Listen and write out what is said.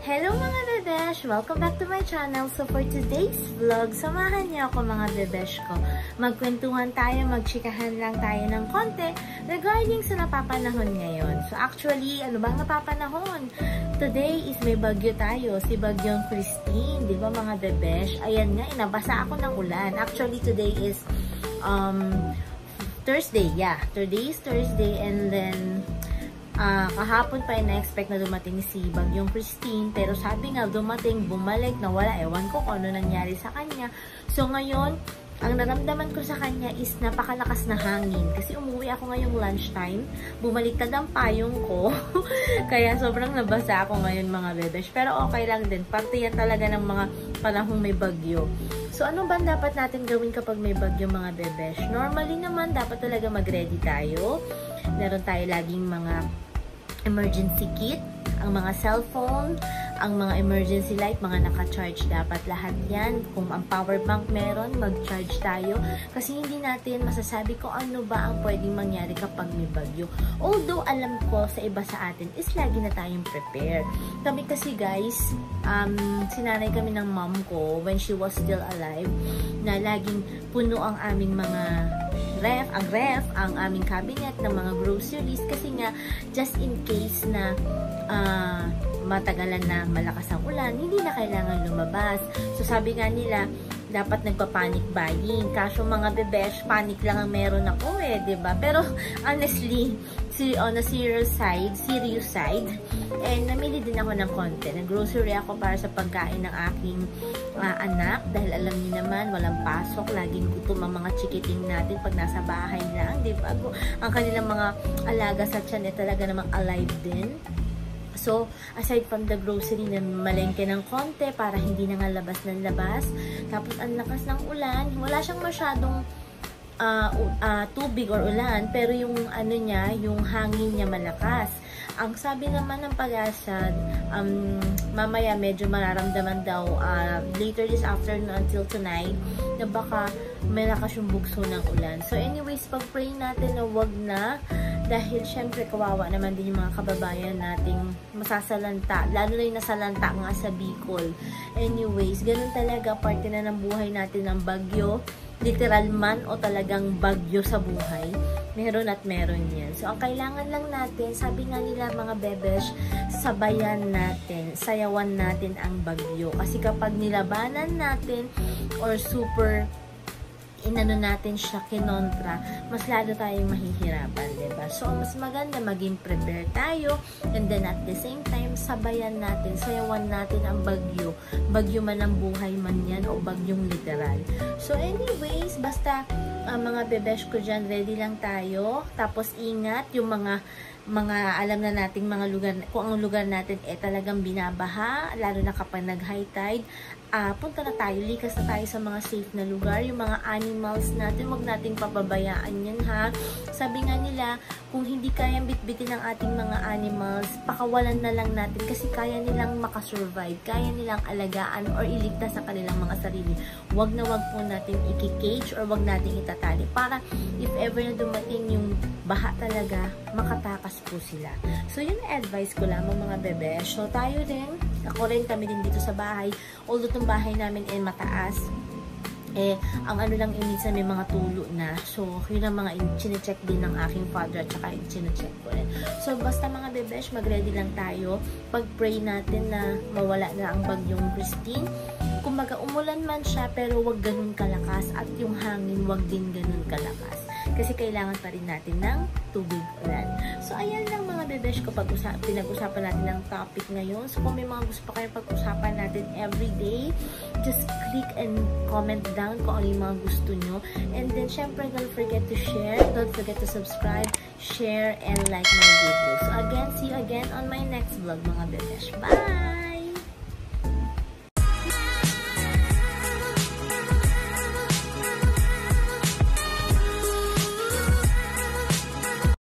Hello mga bebesh! Welcome back to my channel. So for today's vlog, samahan niyo ako mga bebesh ko. Magkwentuhan tayo, magchikahan lang tayo ng konti regarding sa napapanahon ngayon. So actually, ano ba napapanahon? Today is may bagyo tayo, si Bagyong Christine, di ba mga bebesh? Ayan nga, inabasa ako ng ulan. Actually, today is Thursday, yeah. Today is Thursday and then kahapon pa na-expect na dumating si Bagyong Christine, pero sabi nga dumating, bumalik, nawala, ewan ko kung ano nangyari sa kanya. So ngayon, ang naramdaman ko sa kanya is napakalakas na hangin. Kasi umuwi ako ngayong lunchtime, bumaliktad ang payong ko. Kaya sobrang nabasa ako ngayon mga bebesh. Pero okay lang din, parte yan talaga ng mga panahong may bagyo. So ano ba dapat natin gawin kapag may bagyo mga bebesh? Normally naman, dapat talaga mag-ready tayo. Meron tayo laging mga emergency kit, ang mga cellphone, ang mga emergency light, mga naka-charge dapat lahat yan. Kung ang power bank meron, mag-charge tayo. Kasi hindi natin masasabi kung ano ba ang pwedeng mangyari kapag may bagyo. Although alam ko sa iba sa atin is lagi na tayong prepare. Kami kasi guys, sinanay kami ng mom ko when she was still alive na laging puno ang aming mga ref, ang aming cabinet ng mga groceries kasi nga just in case na matagalan na malakas ang ulan, hindi na kailangan lumabas. So sabi nga nila, dapat nagpa-panic buying. Kaso mga bebesh, panic lang ang meron ako diba? Pero honestly, on a serious side, namili din ako ng konti. Nag-grocery ako para sa pagkain ng aking anak dahil alam niyo naman, walang pasok, laging gutom ang mga chikiting natin pag nasa bahay lang, diba? Ang kanilang mga alaga sa tiyan talaga namang alive din. So, aside from the grocery na malengke ng konti para hindi na nga labas ng labas. Tapos, ang lakas ng ulan. Wala siyang masyadong tubig or ulan. Pero yung ano niya, yung hangin niya malakas. Ang sabi naman ng pag-asa, mamaya medyo mararamdaman daw later this afternoon until tonight na baka malakas yung bugso ng ulan. So, anyways, pag-pray natin na wag na. Dahil syempre kawawa naman din yung mga kababayan nating masasalanta, lalo na yung nasalanta nga sa Bicol. Anyways, ganun talaga, parte na ng buhay natin ng bagyo, literal man o talagang bagyo sa buhay. Meron at meron yan. So, ang kailangan lang natin, sabi nga nila mga bebesh, sabayan natin, sayawan natin ang bagyo. Kasi kapag nilabanan natin or super inano natin siya kinontra, mas lalo tayong mahihirapan, diba? So, mas maganda maging prepare tayo and then at the same time, sabayan natin, sayawan natin ang bagyo. Bagyo man ang buhay man yan o bagyong literal. So, anyways, basta mga bebesh ko dyan, ready lang tayo. Tapos, ingat yung mga alam na nating mga lugar, kung ang lugar natin talagang binabaha, lalo na kapag nag-high tide, punta na tayo, likas na tayo sa mga safe na lugar. Yung mga animals natin, wag nating pababayaan yan ha. Sabi nga nila, kung hindi kayang bitbitin ng ating mga animals, pakawalan na lang natin kasi kaya nilang makasurvive, kaya nilang alagaan or iligtas sa kanilang mga sarili. Wag na wag po natin i-cage or wag natin itatali para if ever na dumating yung baha talaga, makatakas po sila. So, yun ang advice ko lamang mga bebesh. So, tayo din, ako rin, kami din dito sa bahay. Although itong bahay namin mataas, ang ano lang minsan may mga tulo na. So, yun ang mga chine-check din ng aking father at saka chine-check ko rin. So, basta mga bebesh, mag-ready lang tayo. Pag-pray natin na mawala na ang bagyong Christine. Kumbaga, umulan man siya, pero wag ganun kalakas at yung hangin wag din ganun kalakas. Kasi kailangan pa rin natin ng tubig ulan. So, ayan lang mga bebesh ko, pinag-usapan natin ng topic ngayon. So, kung may mga gusto pa kayong pag-usapan natin everyday, just click and comment down kung ano yung mga gusto nyo. And then, syempre, don't forget to share, don't forget to subscribe, share, and like my video. So, again, see you again on my next vlog mga bebesh. Bye!